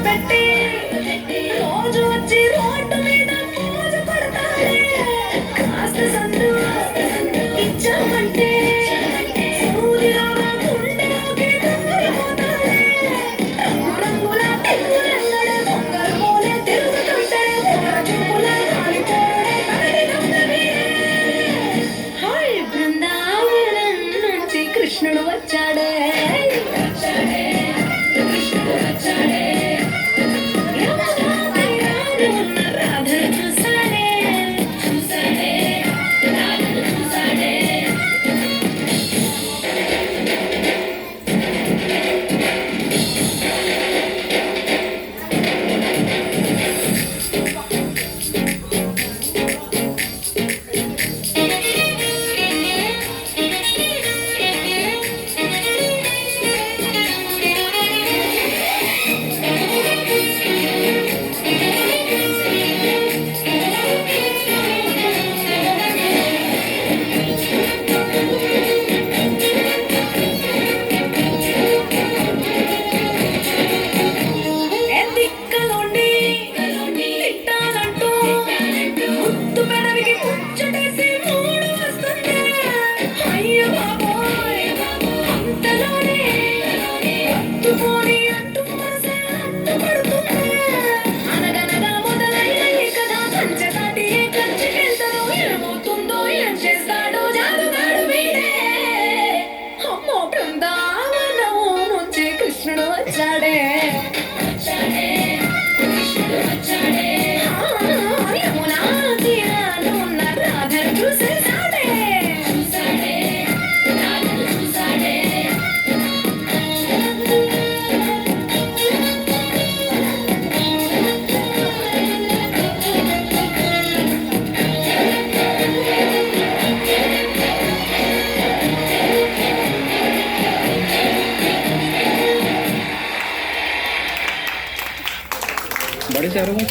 పెట్టి రోజు వచ్చి రోడ్డు మీద మోజు పడతాడే కాస్త సందు ఇచ్చామంటే సూదిలాగా గుండెలోకి దూరిపోతాడే రంగుల తిరుగులంగడే దొంగలు పోలే తిరుగుతుంటాడే ఊర చూపుల కాలిపోడే కరడి నమ్మవే హాయ్ బృందావనం నుంచి కృష్ణుడు వచ్చాడే కృష్ణుడు వచ్చాడే రాధను చూసాడే చూసాడే రాధను చూసాడే ఎదిక్కలుండి తిట్టాలంటూ ముద్దు పెదవికి ముచ్చటేసి మూడు వస్తుంది అయ్య బాబోయ్ అంతలోనే హత్తుకొని అంటూ మనసే హత్తుపడుతుంది అనగనగా మొదలైన ఈ కథ కంచె దాటి ఏ కంచెకెళ్తాడో ఏమవుతుందో ఏం చేస్తాడో జాదుగాడు వీడే అమ్మో బృందావనం నుంచి కృష్ణుడు వచ్చాడే యమునా తీరాన ఉన్న రాధను చూసేసాడే రాధను చూసాడే बड़े शहरों में